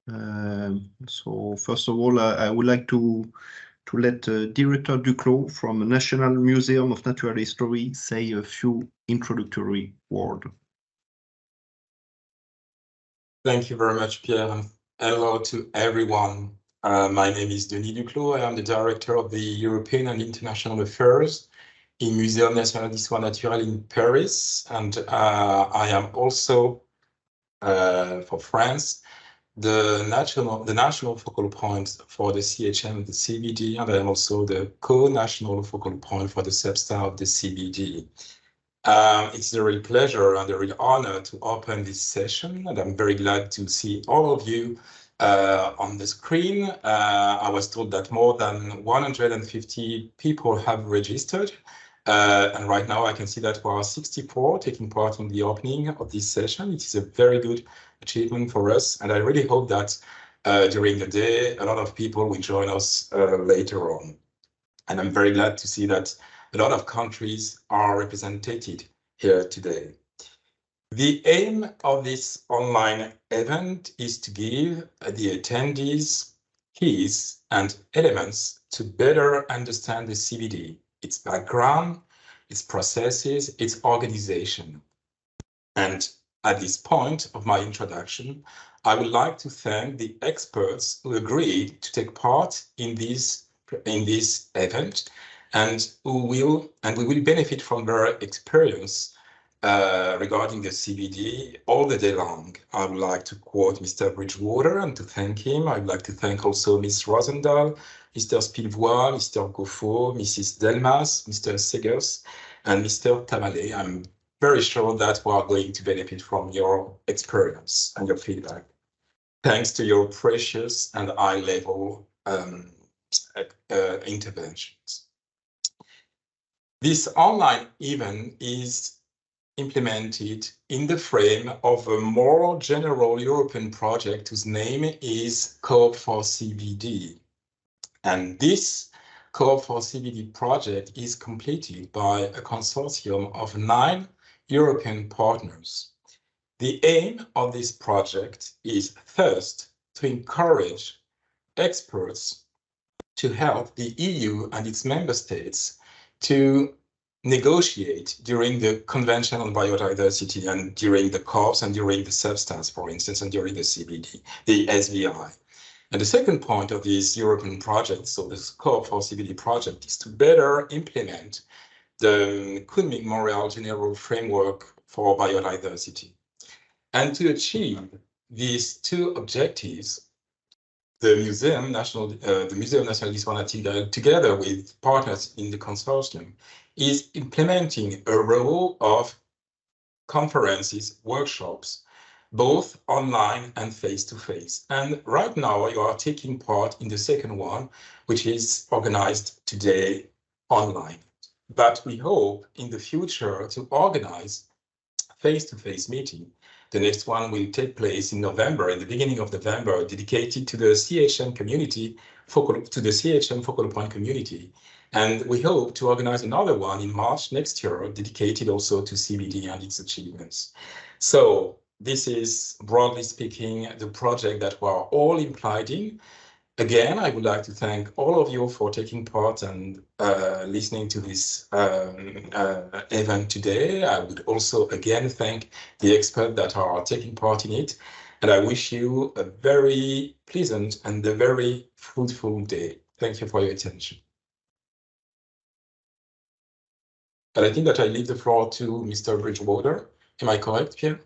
So first of all, I would like to let Director Duclos from the National Museum of Natural History say a few introductory words. Thank you very much, Pierre. Hello to everyone. My name is Denis Duclos. I am the Director of the European and International Affairs in Muséum National d'Histoire Naturelle in Paris. And I am also, for France, the national focal point for the CHM, the CBD, and I am also the co-national focal point for the substar of the CBD. It's a real pleasure and a real honor to open this session, and I'm very glad to see all of you on the screen. I was told that more than 150 people have registered, and right now I can see that we are 64 taking part in the opening of this session. It is a very good achievement for us, and I really hope that during the day a lot of people will join us later on. And I'm very glad to see that a lot of countries are represented here today. The aim of this online event is to give the attendees keys and elements to better understand the CBD, its background, its processes, its organization. And at this point of my introduction, I would like to thank the experts who agreed to take part in this event, and we will benefit from their experience regarding the CBD all the day long. I would like to quote Mr. Bridgewater and to thank him. I would like to thank also Ms. Rosendahl, Mr. Spilvois, Mr. Goffo, Mrs. Delmas, Mr. Segers, and Mr. Tamale. I'm very sure that we are going to benefit from your experience and your feedback. Thanks to your precious and high-level interventions. This online event is implemented in the frame of a more general European project whose name is Co-op for CBD. And this Co-op for CBD project is completed by a consortium of 9 European partners. The aim of this project is first to encourage experts to help the EU and its member states to negotiate during the Convention on Biodiversity and during the COPs and during the substance, for instance, and during the CBD, the SVI. And the second point of this European project, so this Co-op for CBD project, is to better implement the Kunming-Montreal General Framework for Biodiversity. And to achieve these 2 objectives, the Muséum National d'Histoire Naturelle, together with partners in the consortium, is implementing a row of conferences, workshops, both online and face-to-face. And right now you are taking part in the second one, which is organized today online. But we hope in the future to organize face-to-face meeting. The next one will take place in November, in the beginning of November, dedicated to the CHM community, to the CHM focal point community. And we hope to organize another one in March next year, dedicated also to CBD and its achievements. So this is, broadly speaking, the project that we are all implied in. Again, I would like to thank all of you for taking part and listening to this event today. I would also again thank the experts that are taking part in it. And I wish you a very pleasant and a very fruitful day. Thank you for your attention. And I think that I leave the floor to Mr. Bridgewater. Am I correct, Pierre?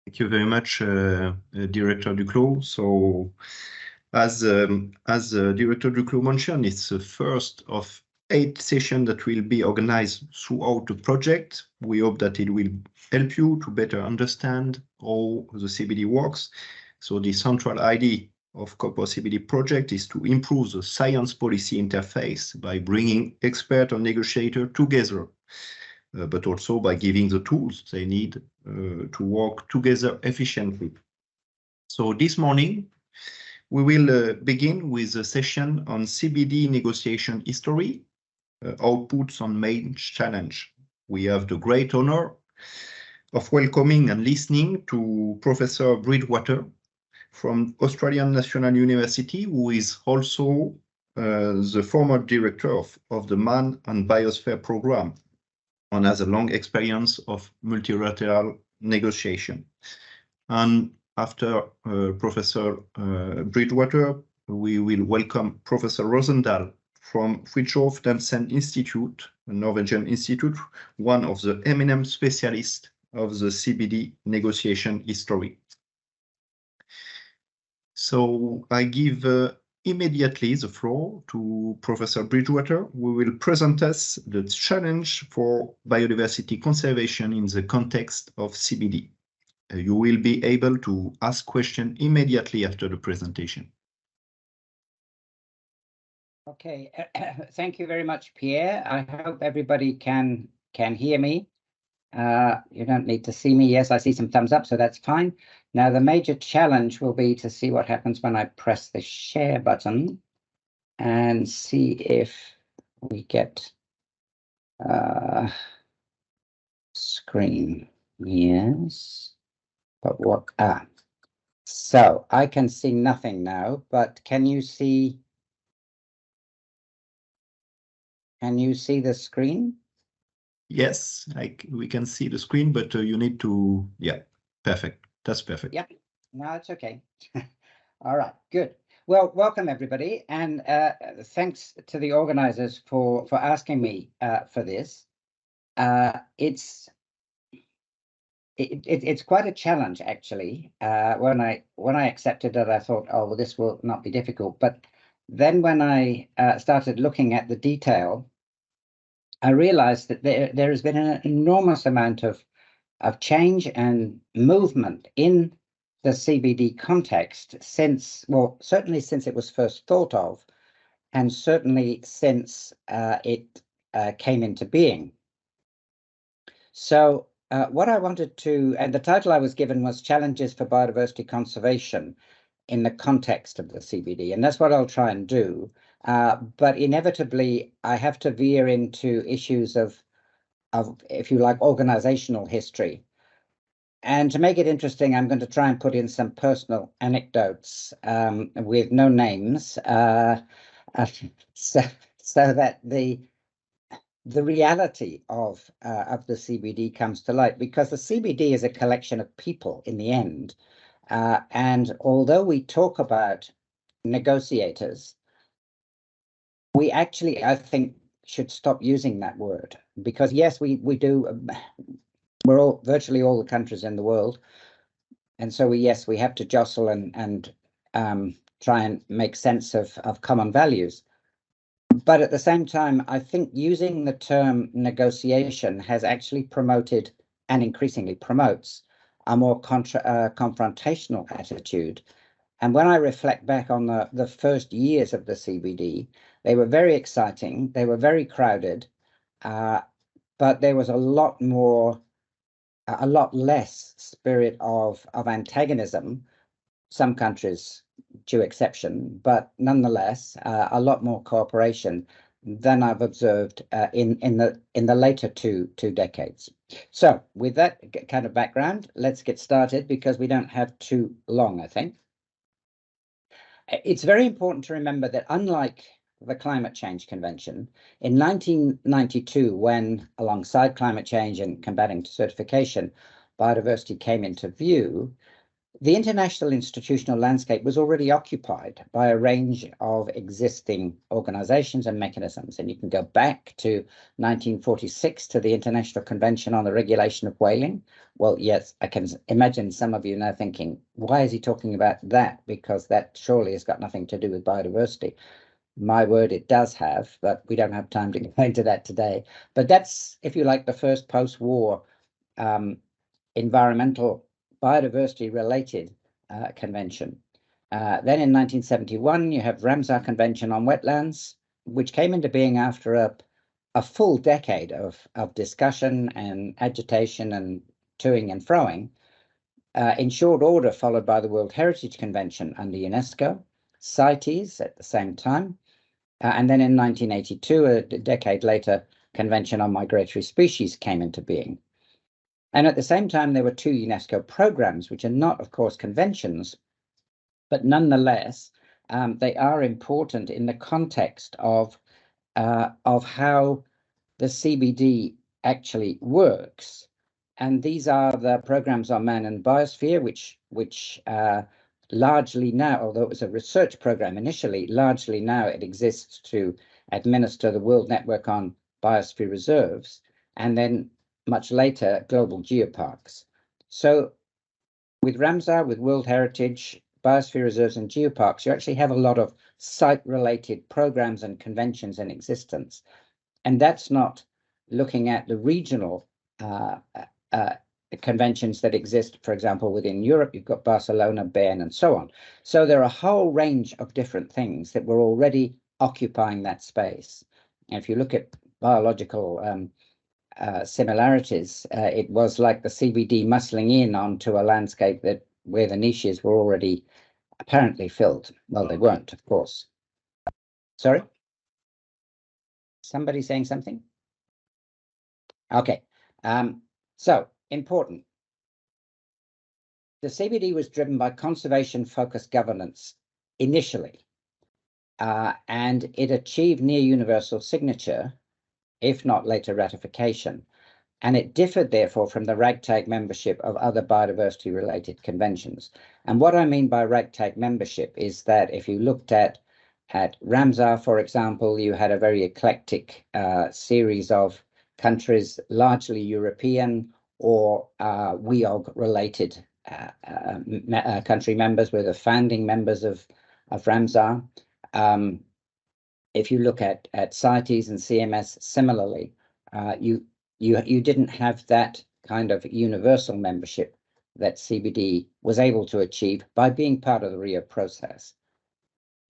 Thank you very much, Director Duclos. So, as Director Duclos mentioned, it's the first of 8 sessions that will be organized throughout the project. We hope that it will help you to better understand how the CBD works. So the central idea of Co-op for CBD project is to improve the science policy interface by bringing expert and negotiator together, but also by giving the tools they need to work together efficiently. So this morning, we will begin with a session on CBD negotiation history, outputs and main challenge. we have the great honor of welcoming and listening to Professor Bridgewater from Australian National University, who is also the former director of the Man and Biosphere Program and has a long experience of multilateral negotiation. And after Professor Bridgewater, we will welcome Professor Rosendahl from Fridtjof Nansen Institute, a Norwegian institute, one of the eminent specialists of the CBD negotiation history. So I give immediately the floor to Professor Bridgewater, who will present us the challenge for biodiversity conservation in the context of CBD. You will be able to ask questions immediately after the presentation. Okay, thank you very much, Pierre. I hope everybody can hear me. You don't need to see me. Yes, I see some thumbs up, so that's fine. Now, the major challenge will be to see what happens when I press the share button and see if we get screen. Yes, but what? So I can see nothing now, but can you see? Can you see the screen? Yes, we can see the screen, but you need to, yeah, perfect. That's perfect. Yeah, no, it's okay. All right, good. Well, welcome everybody, and thanks to the organizers for asking me for this. It's quite a challenge, actually. When I accepted it, I thought, oh, well, this will not be difficult. But then when I started looking at the detail, I realized that there has been an enormous amount of change and movement in the CBD context since, well, certainly since it was first thought of, and certainly since it came into being. So what I wanted to, and the title I was given was Challenges for Biodiversity Conservation in the Context of the CBD, and that's what I'll try and do. But inevitably, I have to veer into issues of, if you like, organizational history. And to make it interesting, I'm going to try and put in some personal anecdotes with no names, so that the reality of the CBD comes to light, because the CBD is a collection of people in the end. And although we talk about negotiators, we actually, I think, should stop using that word, because yes, we do. We're all, virtually all the countries in the world, and so we have to jostle and try and make sense of common values. But at the same time, I think using the term negotiation has actually promoted, and increasingly promotes, a more confrontational attitude. And when I reflect back on the first years of the CBD, they were very exciting, they were very crowded, but there was a lot less spirit of antagonism. Some countries, due exception, but nonetheless, a lot more cooperation than I've observed in the later two decades. So, with that kind of background, let's get started, because we don't have too long, I think. It's very important to remember that, unlike the Climate Change Convention, in 1992, when, alongside climate change and combating desertification, biodiversity came into view, the international institutional landscape was already occupied by a range of existing organizations and mechanisms. And you can go back to 1946 to the International Convention on the Regulation of Whaling. Well, yes, I can imagine some of you now thinking, why is he talking about that? Because that surely has got nothing to do with biodiversity. My word, it does have, but we don't have time to go into that today. But that's, if you like, the first post-war environmental biodiversity-related convention. Then in 1971, you have Ramsar Convention on Wetlands, which came into being after a full decade of discussion and agitation and toing and froing. In short order, followed by the World Heritage Convention under UNESCO, CITES at the same time, and then in 1982, a decade later, Convention on Migratory Species came into being. And at the same time, there were two UNESCO programs, which are not, of course, conventions, but nonetheless, they are important in the context of how the CBD actually works. And these are the programs on man and biosphere, which largely now, although it was a research program initially, largely now it exists to administer the World Network on Biosphere Reserves, and then much later, global geoparks. So with Ramsar, with World Heritage, Biosphere Reserves and geoparks, you actually have a lot of site-related programs and conventions in existence. And that's not looking at the regional conventions that exist, for example, within Europe. You've got Barcelona, Bern, and so on. So there are a whole range of different things that were already occupying that space. And if you look at biological similarities, it was like the CBD muscling in onto a landscape that where the niches were already apparently filled. Well, they weren't, of course. Sorry? Somebody saying something? Okay. So important. The CBD was driven by conservation-focused governance initially, and it achieved near universal signature, if not later ratification. And it differed, therefore, from the ragtag membership of other biodiversity-related conventions. And what I mean by ragtag membership is that if you looked at Ramsar, for example, you had a very eclectic series of countries, largely European or WEOG-related country members, were the founding members of Ramsar. If you look at CITES and CMS similarly, you didn't have that kind of universal membership that CBD was able to achieve by being part of the Rio process.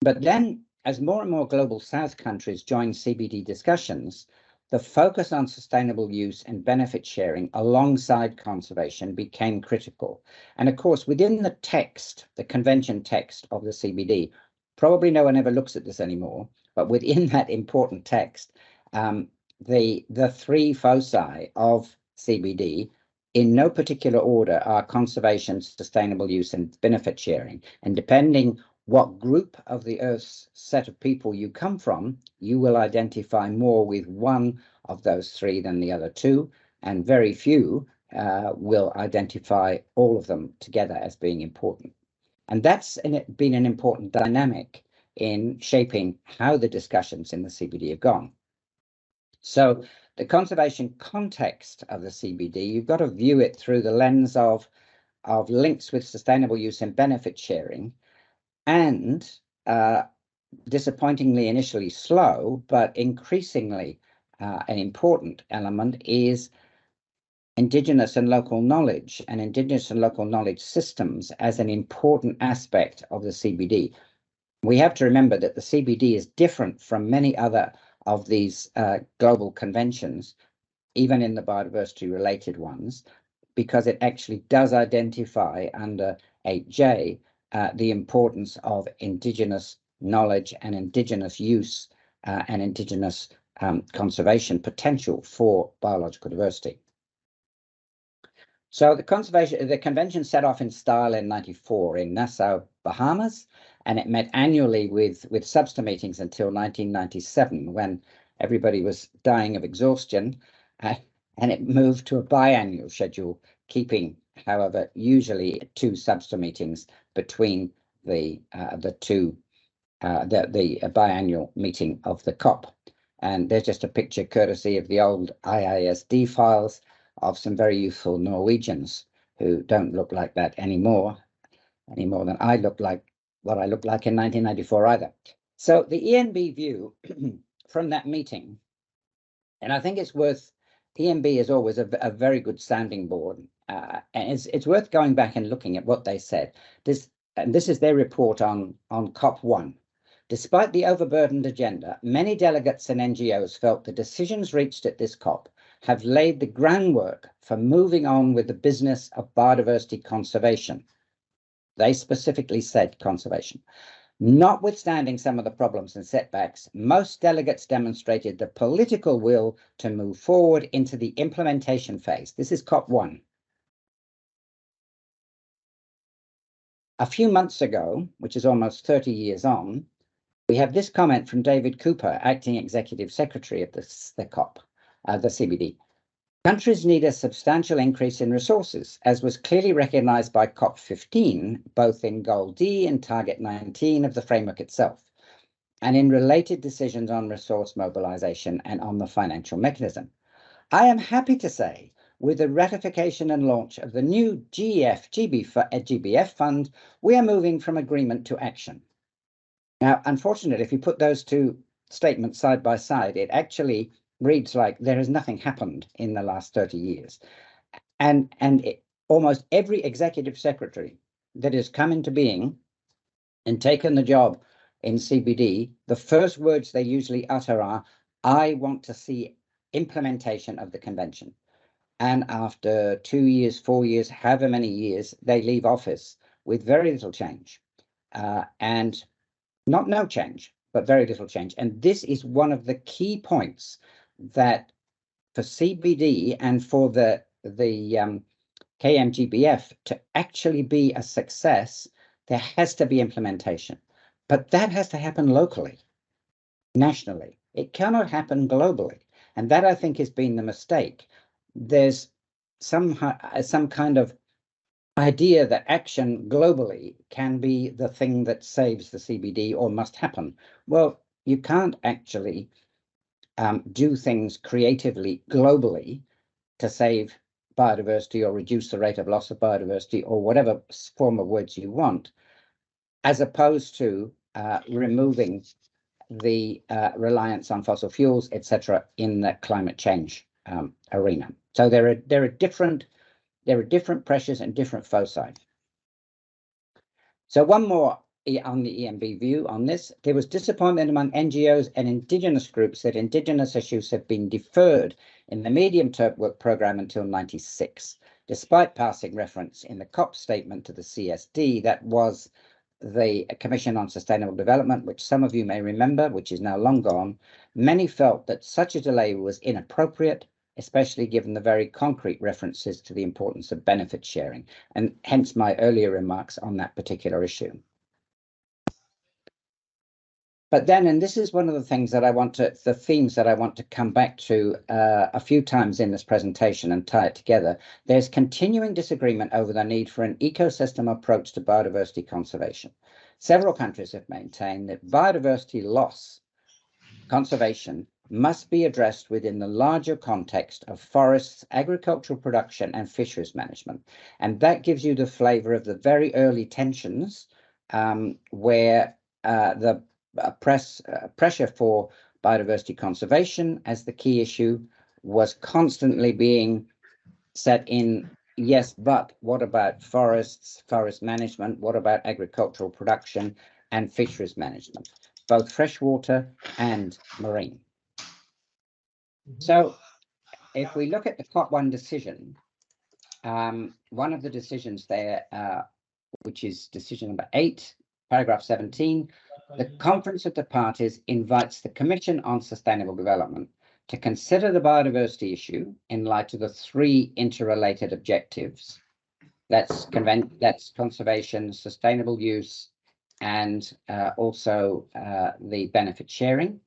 But then, as more and more global South countries joined CBD discussions, the focus on sustainable use and benefit sharing alongside conservation became critical. And of course, within the text, the convention text of the CBD, probably no one ever looks at this anymore, but within that important text, the three foci of CBD, in no particular order, are conservation, sustainable use, and benefit sharing. And depending what group of the Earth's set of people you come from, you will identify more with one of those three than the other two, and very few will identify all of them together as being important. And that's been an important dynamic in shaping how the discussions in the CBD have gone. So the conservation context of the CBD, you've got to view it through the lens of links with sustainable use and benefit sharing, and disappointingly initially slow, but increasingly an important element is Indigenous and local knowledge and Indigenous and local knowledge systems as an important aspect of the CBD. We have to remember that the CBD is different from many other of these global conventions, even in the biodiversity related ones, because it actually does identify under 8J the importance of Indigenous knowledge and Indigenous use and Indigenous conservation potential for biological diversity. So the convention set off in style in '94 in Nassau, Bahamas, and it met annually with subster meetings until 1997, when everybody was dying of exhaustion, and it moved to a biannual schedule, keeping, however, usually 2 subster meetings between the biannual meeting of the COP. And there's just a picture courtesy of the old IISD files of some very youthful Norwegians who don't look like that any more than I look like what I looked like in 1994 either. So the ENB view from that meeting, and I think it's worth, ENB is always a very good sounding board, and it's worth going back and looking at what they said. This is their report on COP1. Despite the overburdened agenda, many delegates and NGOs felt the decisions reached at this COP have laid the groundwork for moving on with the business of biodiversity conservation. They specifically said conservation. Notwithstanding some of the problems and setbacks, most delegates demonstrated the political will to move forward into the implementation phase. This is COP1. A few months ago, which is almost 30 years on, we have this comment from David Cooper, Acting Executive Secretary of the COP, the CBD. Countries need a substantial increase in resources, as was clearly recognized by COP15, both in Goal D and Target 19 of the framework itself, and in related decisions on resource mobilization and on the financial mechanism. I am happy to say, with the ratification and launch of the new GBF fund, we are moving from agreement to action. Now, unfortunately, if you put those two statements side by side, it actually reads like there has nothing happened in the last 30 years. And almost every executive secretary that has come into being and taken the job in CBD, the first words they usually utter are, I want to see implementation of the convention. And after 2 years, 4 years, however many years, they leave office with very little change. And not no change, but very little change. And this is one of the key points that for CBD and for the KMGBF to actually be a success, there has to be implementation. But that has to happen locally, nationally. It cannot happen globally. And that, I think, has been the mistake. There's some kind of idea that action globally can be the thing that saves the CBD or must happen. Well, you can't actually do things creatively globally to save biodiversity or reduce the rate of loss of biodiversity or whatever form of words you want, as opposed to removing the reliance on fossil fuels, etc., in the climate change arena. So there are different pressures and different foci. So one more on the EMB view on this. There was disappointment among NGOs and Indigenous groups that Indigenous issues have been deferred in the medium-term work programme until '96, despite passing reference in the COP statement to the CSD, that was the Commission on Sustainable Development, which some of you may remember, which is now long gone. Many felt that such a delay was inappropriate, especially given the very concrete references to the importance of benefit sharing, and hence my earlier remarks on that particular issue. But then, and this is one of the things that the themes that I want to come back to a few times in this presentation and tie it together, there's continuing disagreement over the need for an ecosystem approach to biodiversity conservation. Several countries have maintained that biodiversity loss conservation must be addressed within the larger context of forests, agricultural production, and fisheries management. And that gives you the flavor of the very early tensions where the pressure for biodiversity conservation as the key issue was constantly being set in, yes, but what about forests, forest management? What about agricultural production and fisheries management, both freshwater and marine? So if we look at the COP1 decision, one of the decisions there, which is decision number 8, paragraph 17, the Conference of the Parties invites the Commission on Sustainable Development to consider the biodiversity issue in light of the 3 interrelated objectives. That's conservation, sustainable use, and also the benefit sharing.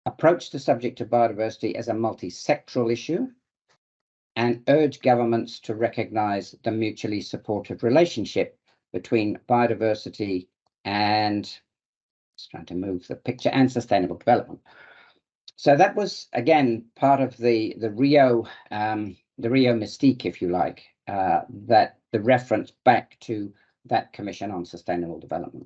Approach the subject of biodiversity as a multi-sectoral issue, and urge governments to recognize the mutually supportive relationship between biodiversity and, just trying to move the picture, and sustainable development. So that was, again, part of the Rio mystique, if you like, that the reference back to that Commission on Sustainable Development.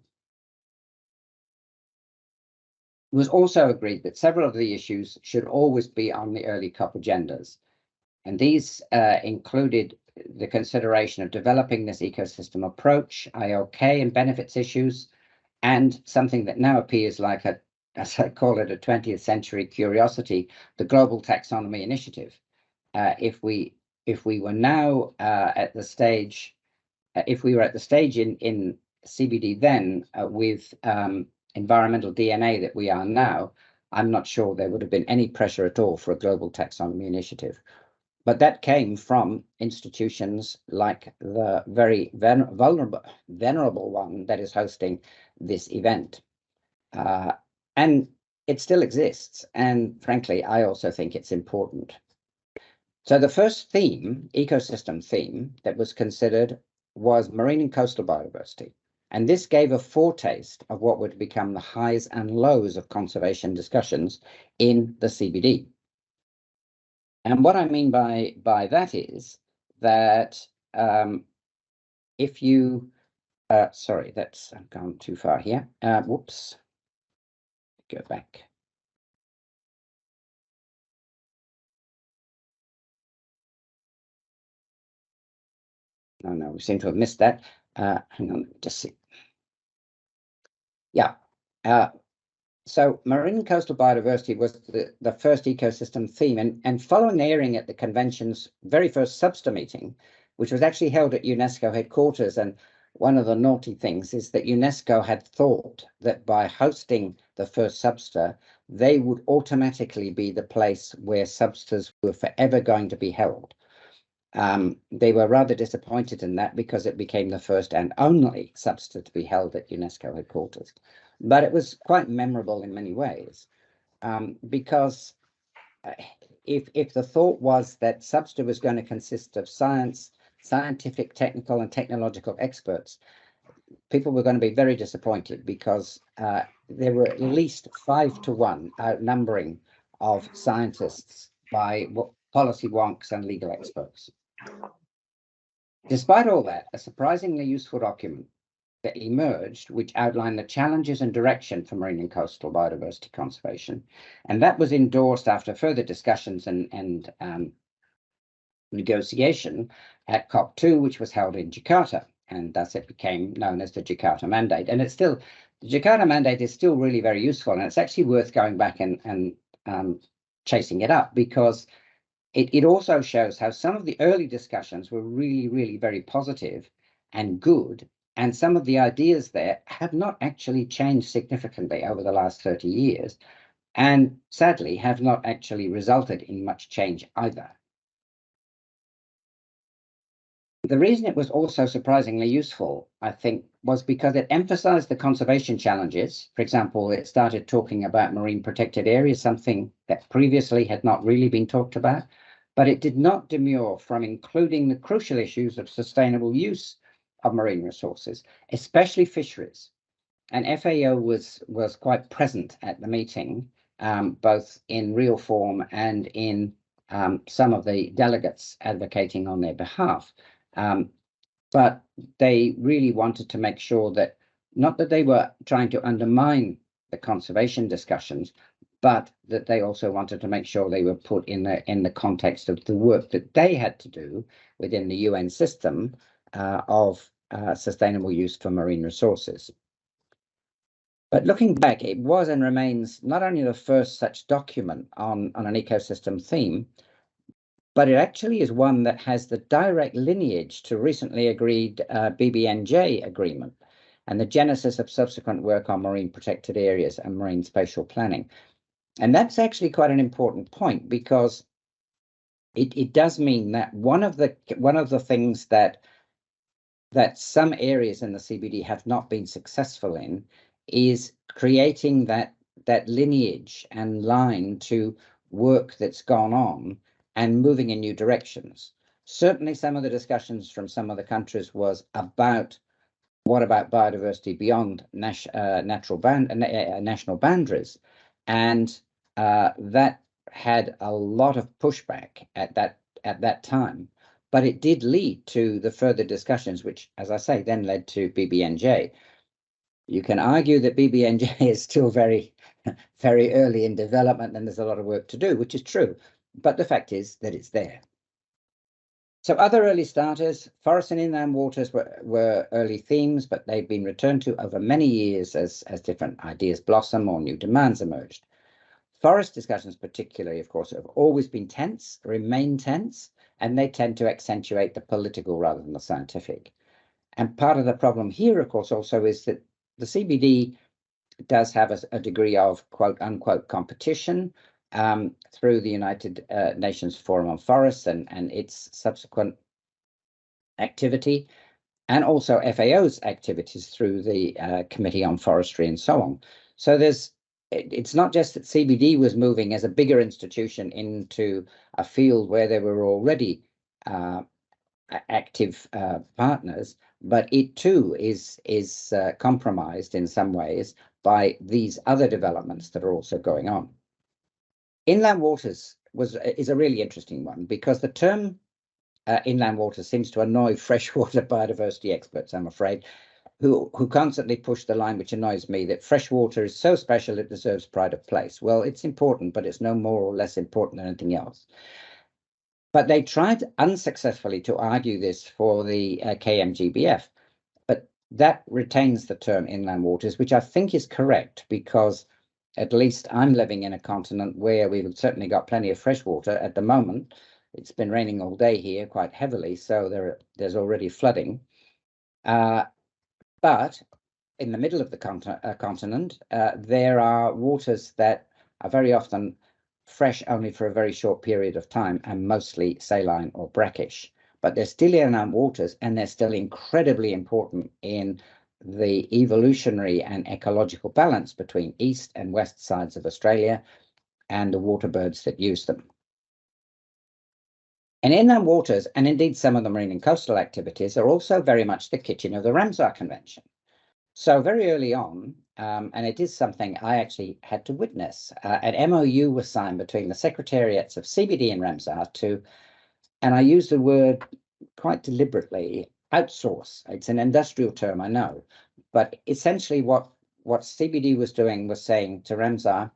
It was also agreed that several of the issues should always be on the early COP agendas. And these included the consideration of developing this ecosystem approach, ILK and benefits issues, and something that now appears like as I call it, a 20th century curiosity, the Global Taxonomy Initiative. If we were now at the stage, if we were at the stage in CBD then with environmental DNA that we are now, I'm not sure there would have been any pressure at all for a global taxonomy initiative. But that came from institutions like the very venerable one that is hosting this event. And it still exists. And frankly, I also think it's important. So the first theme, ecosystem theme, that was considered was marine and coastal biodiversity. And this gave a foretaste of what would become the highs and lows of conservation discussions in the CBD. And what I mean by that is that if you, sorry, I've gone too far here. Whoops, go back. No, we seem to have missed that. Hang on, just see. Yeah. So marine and coastal biodiversity was the first ecosystem theme, and following the airing at the convention's very first Subster meeting, which was actually held at UNESCO headquarters. And one of the naughty things is that UNESCO had thought that by hosting the first Subster, they would automatically be the place where Substers were forever going to be held. They were rather disappointed in that because it became the first and only Subster to be held at UNESCO headquarters. But it was quite memorable in many ways, because if the thought was that Subster was going to consist of scientific, technical, and technological experts, people were going to be very disappointed because there were at least 5-to-1 outnumbering of scientists by policy wonks and legal experts. Despite all that, a surprisingly useful document that emerged, which outlined the challenges and direction for marine and coastal biodiversity conservation. And that was endorsed after further discussions and negotiation at COP2, which was held in Jakarta. And thus it became known as the Jakarta Mandate. And the Jakarta Mandate is still really very useful. And it's actually worth going back and chasing it up, because it also shows how some of the early discussions were really, really very positive and good. And some of the ideas there have not actually changed significantly over the last 30 years, and sadly have not actually resulted in much change either. The reason it was also surprisingly useful, I think, was because it emphasized the conservation challenges. For example, it started talking about marine protected areas, something that previously had not really been talked about, but it did not demur from including the crucial issues of sustainable use of marine resources, especially fisheries. And FAO was quite present at the meeting, both in real form and in some of the delegates advocating on their behalf. But they really wanted to make sure that, not that they were trying to undermine the conservation discussions, but that they also wanted to make sure they were put in the context of the work that they had to do within the UN system of sustainable use for marine resources. But looking back, it was and remains not only the first such document on an ecosystem theme, but it actually is one that has the direct lineage to recently agreed BBNJ agreement and the genesis of subsequent work on marine protected areas and marine spatial planning. And that's actually quite an important point, because it does mean that one of the things that some areas in the CBD have not been successful in is creating that lineage and line to work that's gone on and moving in new directions. Certainly some of the discussions from some of the countries was about what about biodiversity beyond national boundaries, and that had a lot of pushback at that time. But it did lead to the further discussions, which, as I say, then led to BBNJ. You can argue that BBNJ is still very, very early in development and there's a lot of work to do, which is true. But the fact is that it's there. So other early starters, forests and inland waters were early themes, but they've been returned to over many years as different ideas blossom or new demands emerged. Forest discussions particularly, of course, have always been tense, remain tense, and they tend to accentuate the political rather than the scientific. And part of the problem here, of course, also is that the CBD does have a degree of quote unquote competition through the United Nations Forum on Forests and its subsequent activity, and also FAO's activities through the Committee on Forestry and so on. So it's not just that CBD was moving as a bigger institution into a field where there were already active partners, but it too is compromised in some ways by these other developments that are also going on. Inland waters is a really interesting one, because the term inland water seems to annoy freshwater biodiversity experts, I'm afraid, who constantly push the line, which annoys me, that freshwater is so special it deserves pride of place. Well, it's important, but it's no more or less important than anything else. But they tried unsuccessfully to argue this for the KMGBF, but that retains the term inland waters, which I think is correct, because at least I'm living in a continent where we've certainly got plenty of fresh water at the moment. It's been raining all day here quite heavily, so there's already flooding. But in the middle of the continent, there are waters that are very often fresh only for a very short period of time and mostly saline or brackish. But they're still inland waters, and they're still incredibly important in the evolutionary and ecological balance between east and west sides of Australia and the water birds that use them. And inland waters, and indeed some of the marine and coastal activities, are also very much the kitchen of the Ramsar Convention. So very early on, and it is something I actually had to witness, an MOU was signed between the secretariats of CBD and Ramsar to, and I use the word quite deliberately, outsource. It's an industrial term, I know, but essentially what CBD was doing was saying to Ramsar,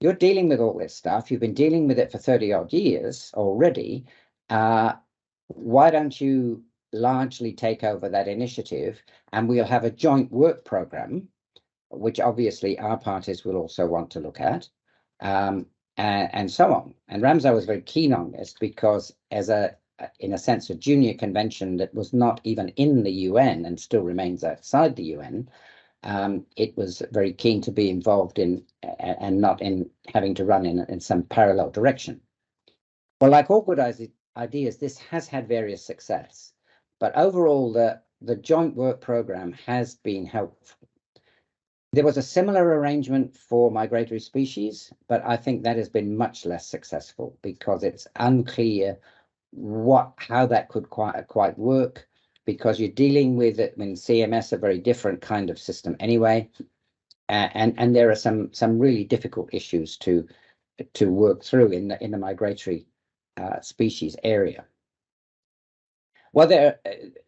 you're dealing with all this stuff, you've been dealing with it for 30 odd years already, why don't you largely take over that initiative, and we'll have a joint work program, which obviously our parties will also want to look at, and so on. And Ramsar was very keen on this because, as in a sense, a junior convention that was not even in the UN and still remains outside the UN, it was very keen to be involved in and not in having to run in some parallel direction. Well, like all good ideas, this has had various success, but overall the joint work program has been helpful. There was a similar arrangement for migratory species, but I think that has been much less successful because it's unclear how that could quite work, because you're dealing with it. I mean, CMS, a very different kind of system anyway, and there are some really difficult issues to work through in the migratory species area. Well,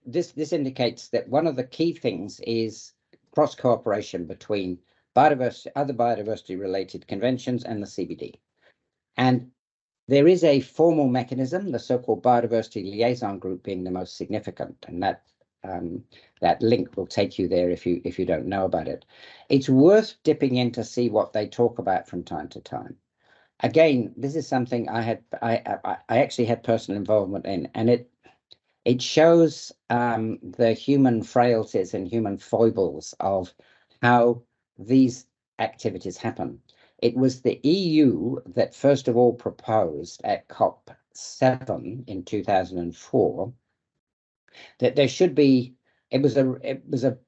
this indicates that one of the key things is cross cooperation between biodiversity, other biodiversity-related conventions, and the CBD. And there is a formal mechanism, the so-called Biodiversity Liaison Group being the most significant, and that link will take you there if you don't know about it. It's worth dipping in to see what they talk about from time to time. Again, this is something I actually had personal involvement in, and it shows the human frailties and human foibles of how these activities happen. It was the EU that first of all proposed at COP7 in 2004 that there should be, it was a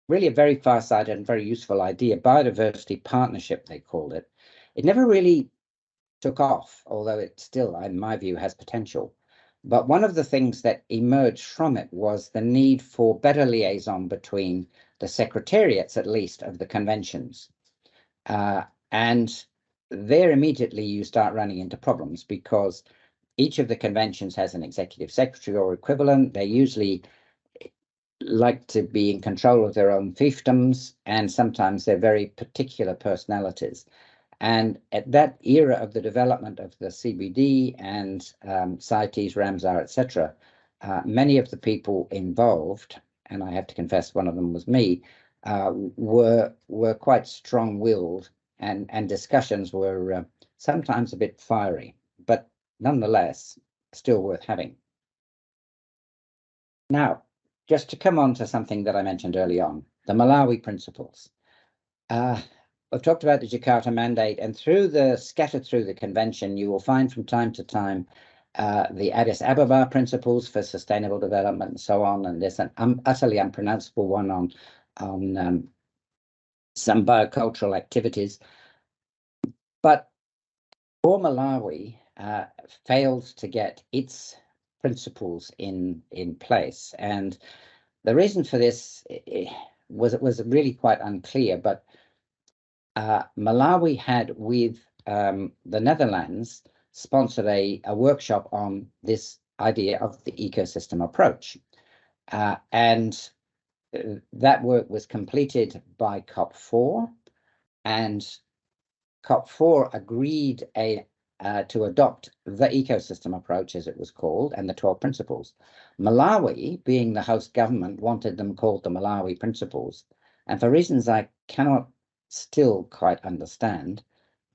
really a very far-sighted and very useful idea, biodiversity partnership, they called it. It never really took off, although it still, in my view, has potential. But one of the things that emerged from it was the need for better liaison between the secretariats, at least, of the conventions. And there immediately you start running into problems, because each of the conventions has an executive secretary or equivalent. They usually like to be in control of their own fiefdoms, and sometimes they're very particular personalities. And at that era of the development of the CBD and CITES, Ramsar, etc., many of the people involved, and I have to confess one of them was me, were quite strong-willed, and discussions were sometimes a bit fiery, but nonetheless still worth having. Now, just to come on to something that I mentioned early on, the Malawi principles. I've talked about the Jakarta mandate, and scattered through the convention, you will find from time to time the Addis Ababa principles for sustainable development and so on. And there's an utterly unpronounceable one on some biocultural activities. But poor Malawi failed to get its principles in place. And the reason for this was really quite unclear, but Malawi had, with the Netherlands, sponsored a workshop on this idea of the ecosystem approach. And that work was completed by COP4, and COP4 agreed to adopt the ecosystem approach, as it was called, and the 12 principles. Malawi, being the host government, wanted them called the Malawi principles. And for reasons I cannot still quite understand,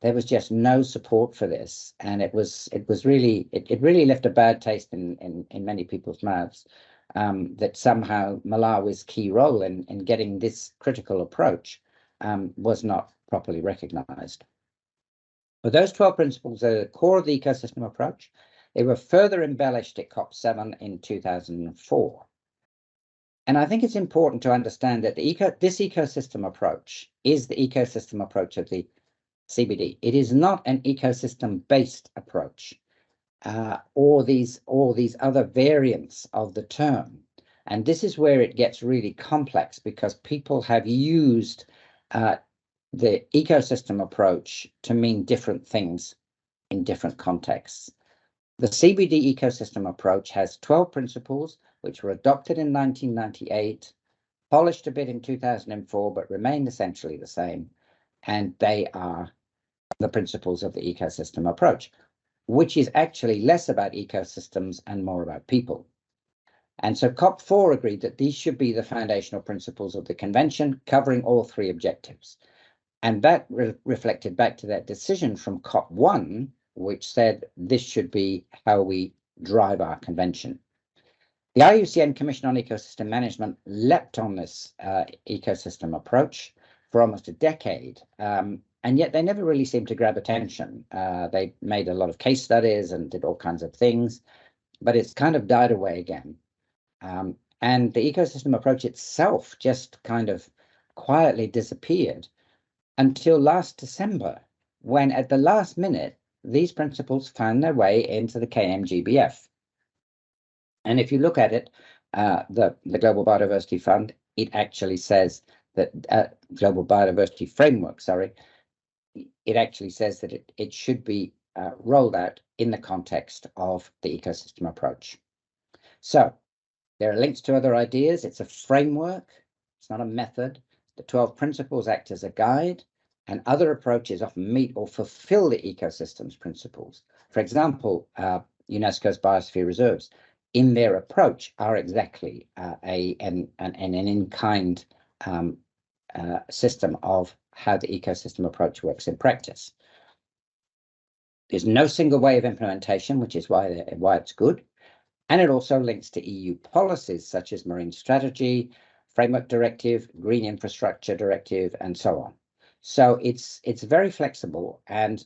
there was just no support for this, and it really left a bad taste in many people's mouths, that somehow Malawi's key role in getting this critical approach was not properly recognized. But those 12 principles are the core of the ecosystem approach. They were further embellished at COP7 in 2004. And I think it's important to understand that this ecosystem approach is the ecosystem approach of the CBD. It is not an ecosystem-based approach, or these other variants of the term. And this is where it gets really complex, because people have used the ecosystem approach to mean different things in different contexts. The CBD ecosystem approach has 12 principles, which were adopted in 1998, polished a bit in 2004, but remain essentially the same. And they are the principles of the ecosystem approach, which is actually less about ecosystems and more about people. And so COP4 agreed that these should be the foundational principles of the convention, covering all three objectives. And that reflected back to that decision from COP1, which said this should be how we drive our convention. The IUCN Commission on Ecosystem Management leapt on this ecosystem approach for almost a decade, and yet they never really seemed to grab attention. They made a lot of case studies and did all kinds of things, but it's kind of died away again. And the ecosystem approach itself just kind of quietly disappeared until last December, when at the last minute, these principles found their way into the KMGBF. And if you look at it, the Global Biodiversity Fund, it actually says that Global Biodiversity Framework, it actually says that it should be rolled out in the context of the ecosystem approach. So there are links to other ideas. It's a framework. It's not a method. The 12 principles act as a guide, and other approaches often meet or fulfill the ecosystem's principles. For example, UNESCO's biosphere reserves, in their approach, are exactly an in-kind system of how the ecosystem approach works in practice. There's no single way of implementation, which is why it's good. And it also links to EU policies such as Marine Strategy, Framework Directive, Green Infrastructure Directive, and so on. So it's very flexible, and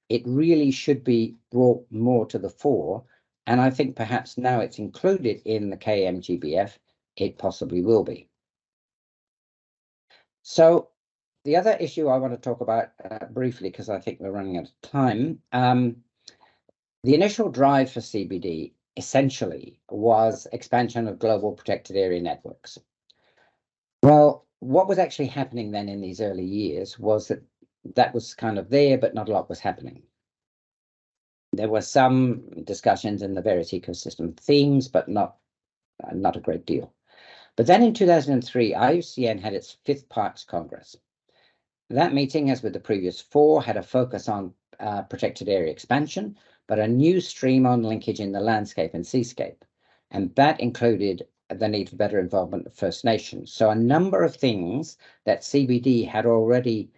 it really should be brought more to the fore. And I think perhaps now it's included in the KMGBF, it possibly will be. So the other issue I want to talk about briefly, because I think we're running out of time, the initial drive for CBD essentially was expansion of global protected area networks. Well, what was actually happening then in these early years was that was kind of there, but not a lot was happening. There were some discussions in the various ecosystem themes, but not a great deal. But then in 2003, IUCN had its 5th Parks Congress. That meeting, as with the previous 4, had a focus on protected area expansion, but a new stream on linkage in the landscape and seascape. And that included the need for better involvement of First Nations. So a number of things that CBD had already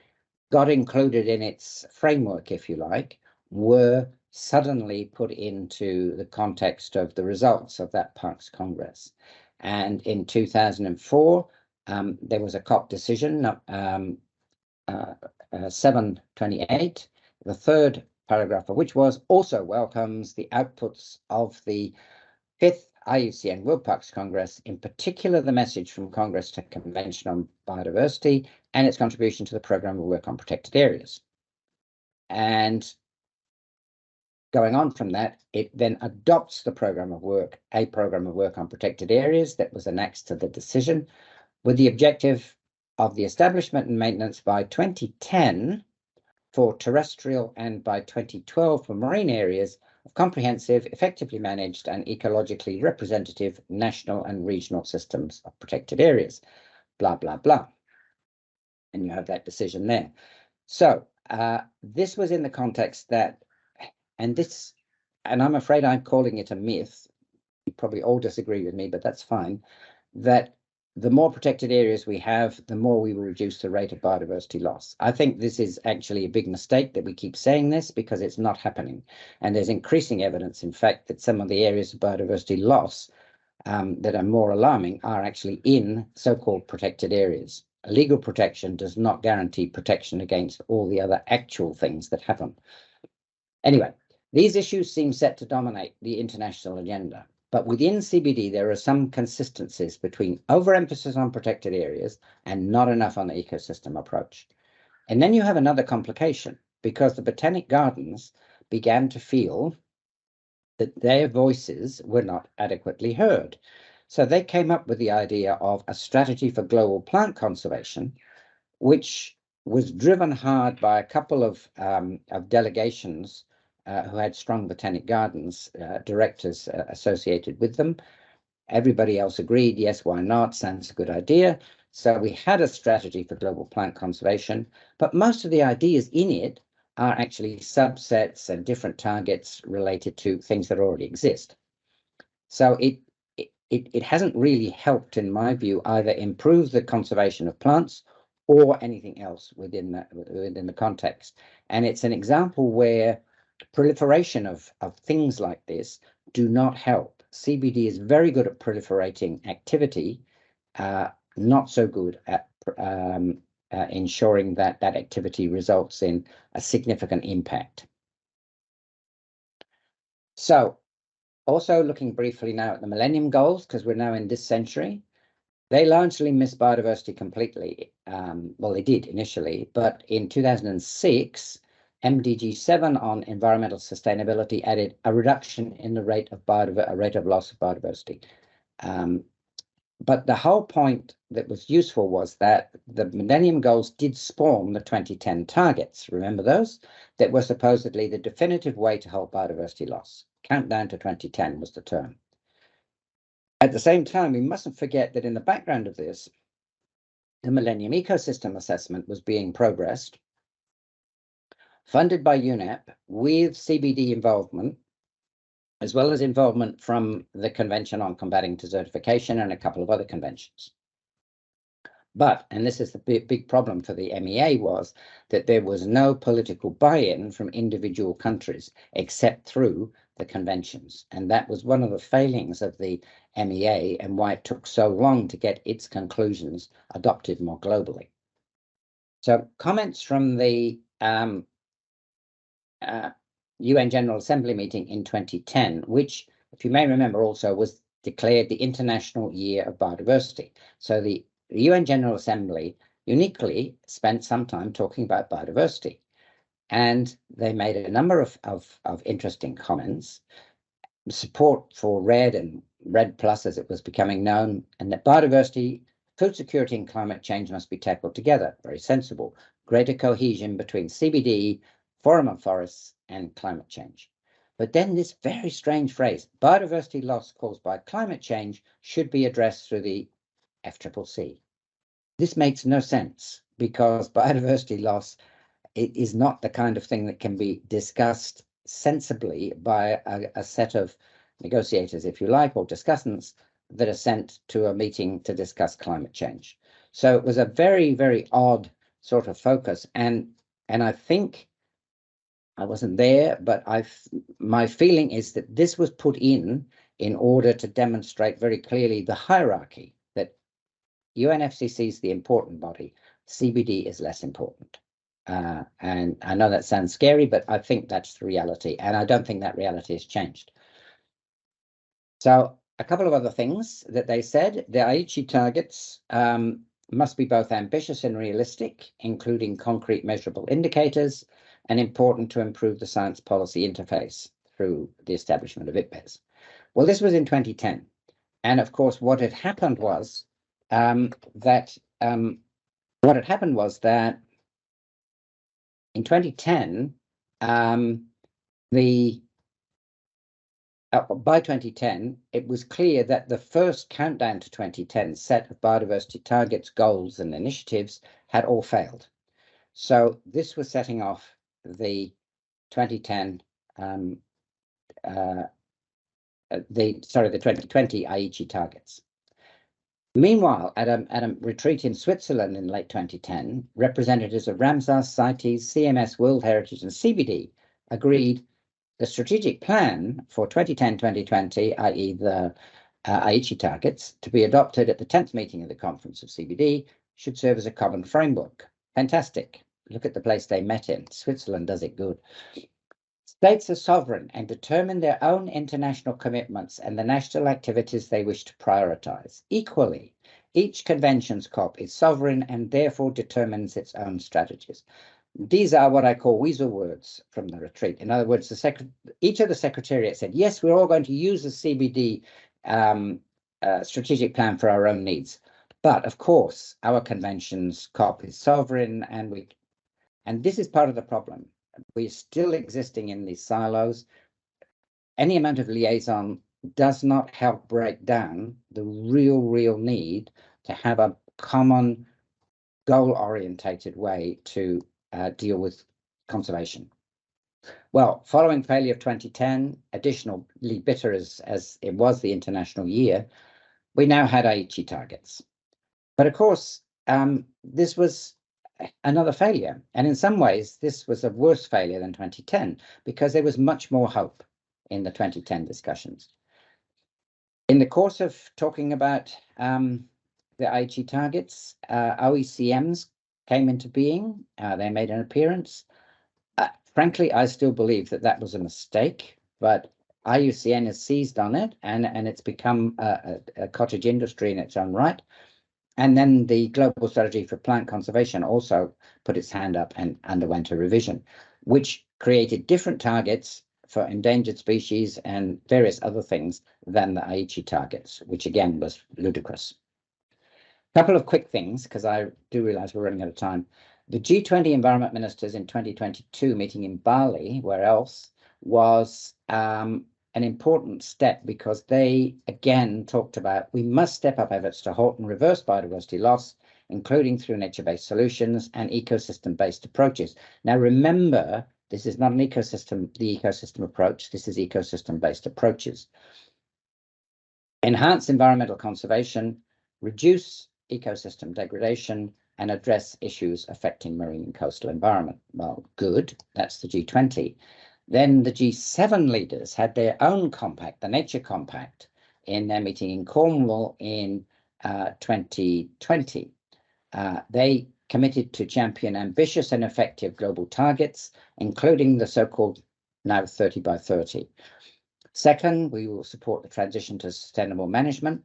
got included in its framework, if you like, were suddenly put into the context of the results of that Parks Congress. And in 2004, there was a COP decision, 728, the third paragraph of which was also welcomes the outputs of the 5th IUCN World Parks Congress, in particular the message from Congress to Convention on Biodiversity and its contribution to the program of work on protected areas. And going on from that, it then adopts the program of work, a program of work on protected areas that was annexed to the decision, with the objective of the establishment and maintenance by 2010 for terrestrial and by 2012 for marine areas of comprehensive, effectively managed and ecologically representative national and regional systems of protected areas, blah, blah, blah. And you have that decision there. So this was in the context that, and I'm afraid I'm calling it a myth. You probably all disagree with me, but that's fine, that the more protected areas we have, the more we will reduce the rate of biodiversity loss. I think this is actually a big mistake that we keep saying this because it's not happening. And there's increasing evidence, in fact, that some of the areas of biodiversity loss that are more alarming are actually in so-called protected areas. Legal protection does not guarantee protection against all the other actual things that happen. Anyway, these issues seem set to dominate the international agenda. But within CBD, there are some consistencies between overemphasis on protected areas and not enough on the ecosystem approach. And then you have another complication, because the Botanic Gardens began to feel that their voices were not adequately heard. So they came up with the idea of a strategy for global plant conservation, which was driven hard by a couple of delegations who had strong Botanic Gardens directors associated with them. Everybody else agreed, yes, why not? Sounds a good idea. So we had a strategy for global plant conservation, but most of the ideas in it are actually subsets and different targets related to things that already exist. So it hasn't really helped, in my view, either improve the conservation of plants or anything else within the context. And it's an example where proliferation of things like this do not help. CBD is very good at proliferating activity, not so good at ensuring that that activity results in a significant impact. So also looking briefly now at the Millennium Goals, because we're now in this century, they largely miss biodiversity completely. Well, they did initially, but in 2006, MDG 7 on environmental sustainability added a reduction in the rate of loss of biodiversity. But the whole point that was useful was that the Millennium Goals did spawn the 2010 targets. Remember those? That were supposedly the definitive way to halt biodiversity loss. Countdown to 2010 was the term. At the same time, we mustn't forget that in the background of this, the Millennium Ecosystem Assessment was being progressed, funded by UNEP with CBD involvement, as well as involvement from the Convention on Combating Desertification and a couple of other conventions. But, and this is the big problem for the MEA, was that there was no political buy-in from individual countries except through the conventions. And that was one of the failings of the MEA and why it took so long to get its conclusions adopted more globally. So comments from the UN General Assembly meeting in 2010, which, if you may remember, also was declared the International Year of Biodiversity. So the UN General Assembly uniquely spent some time talking about biodiversity. And they made a number of interesting comments. Support for REDD and REDD Plus, as it was becoming known, and that biodiversity, food security and climate change must be tackled together. Very sensible. Greater cohesion between CBD, Forum on Forests, and climate change. But then this very strange phrase, biodiversity loss caused by climate change, should be addressed through the FCCC. This makes no sense, because biodiversity loss, it is not the kind of thing that can be discussed sensibly by a set of negotiators, if you like, or discussants that are sent to a meeting to discuss climate change. So it was a very, very odd sort of focus. And I think, I wasn't there, but my feeling is that this was put in in order to demonstrate very clearly the hierarchy that UNFCCC is the important body, CBD is less important. And I know that sounds scary, but I think that's the reality, and I don't think that reality has changed. So a couple of other things that they said, the Aichi targets must be both ambitious and realistic, including concrete measurable indicators, and important to improve the science policy interface through the establishment of IPBES. Well, this was in 2010. And of course, what had happened was that in 2010, by 2010, it was clear that the first countdown to 2010 set of biodiversity targets, goals, and initiatives had all failed. So this was setting off the 2010, the 2020 Aichi targets. Meanwhile, at a retreat in Switzerland in late 2010, representatives of Ramsar, CITES, CMS, World Heritage, and CBD agreed the strategic plan for 2010-2020, i.e. the Aichi targets, to be adopted at the 10th meeting of the Conference of CBD should serve as a common framework. Fantastic. Look at the place they met in. Switzerland does it good. States are sovereign and determine their own international commitments and the national activities they wish to prioritize. Equally, each convention's COP is sovereign and therefore determines its own strategies. These are what I call weasel words from the retreat. In other words, each of the secretariat said, yes, we're all going to use the CBD strategic plan for our own needs. But of course, our convention's COP is sovereign, and this is part of the problem. We're still existing in these silos. Any amount of liaison does not help break down the real need to have a common goal-orientated way to deal with conservation. Well, following failure of 2010, additionally bitter as it was the international year, we now had Aichi targets. But of course, this was another failure. And in some ways, this was a worse failure than 2010 because there was much more hope in the 2010 discussions. In the course of talking about the Aichi targets, OECMs came into being. They made an appearance. Frankly, I still believe that that was a mistake, but IUCN has seized on it, and it's become a cottage industry in its own right. And then the Global Strategy for Plant Conservation also put its hand up and underwent a revision, which created different targets for endangered species and various other things than the Aichi targets, which again was ludicrous. A couple of quick things, because I do realize we're running out of time. The G20 environment ministers in 2022 meeting in Bali, where else, was an important step because they again talked about we must step up efforts to halt and reverse biodiversity loss, including through nature-based solutions and ecosystem-based approaches. Now, remember, this is not an the ecosystem approach. This is ecosystem-based approaches. Enhance environmental conservation, reduce ecosystem degradation, and address issues affecting marine and coastal environment. Well, good. That's the G20. Then the G7 leaders had their own compact, the Nature Compact, in their meeting in Cornwall in 2020. They committed to champion ambitious and effective global targets, including the so-called now 30 by 30. Second, we will support the transition to sustainable management.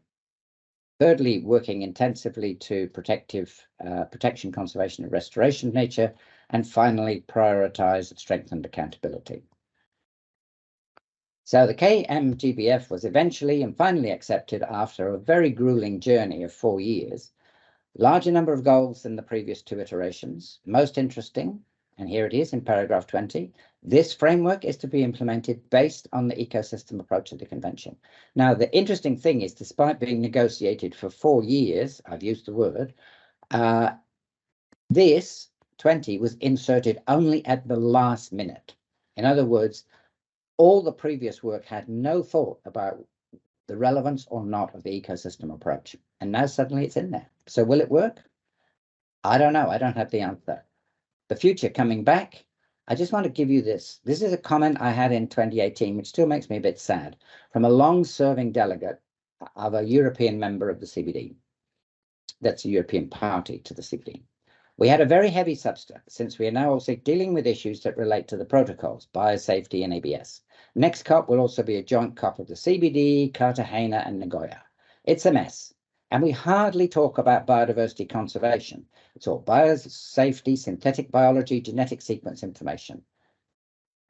Thirdly, working intensively to protection, conservation, and restoration of nature. And finally, prioritize strengthened accountability. So the KMGBF was eventually and finally accepted after a very grueling journey of 4 years. Larger number of goals than the previous 2 iterations. Most interesting, and here it is in paragraph 20, this framework is to be implemented based on the ecosystem approach of the convention. Now, the interesting thing is, despite being negotiated for 4 years, I've used the word, this 20 was inserted only at the last minute. In other words, all the previous work had no thought about the relevance or not of the ecosystem approach. And now suddenly it's in there. So will it work? I don't know. I don't have the answer. The future coming back, I just want to give you this. This is a comment I had in 2018, which still makes me a bit sad, from a long-serving delegate of a European member of the CBD. That's a European party to the CBD. We had a very heavy substance, since we are now also dealing with issues that relate to the protocols, biosafety and ABS. Next COP will also be a joint COP of the CBD, Cartagena and Nagoya. It's a mess. And we hardly talk about biodiversity conservation. It's all biosafety, synthetic biology, genetic sequence information.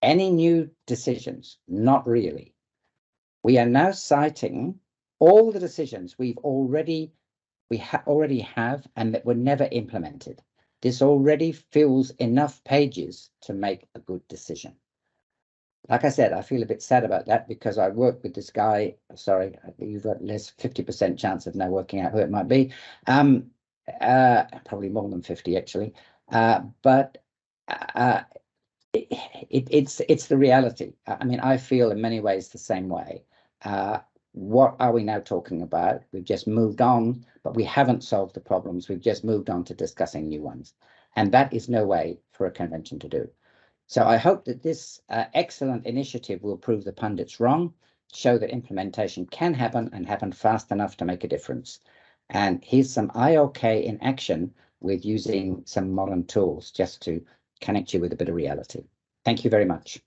Any new decisions? Not really. We are now citing all the decisions we already have and that were never implemented. This already fills enough pages to make a good decision. Like I said, I feel a bit sad about that because I worked with this guy. Sorry, you've got less 50% chance of now working out who it might be. Probably more than 50 actually. But it's the reality. I mean, I feel in many ways the same way. What are we now talking about? We've just moved on, but we haven't solved the problems. We've just moved on to discussing new ones. And that is no way for a convention to do. So I hope that this excellent initiative will prove the pundits wrong, show that implementation can happen and happen fast enough to make a difference. And here's some IOK in action with using some modern tools just to connect you with a bit of reality. Thank you very much.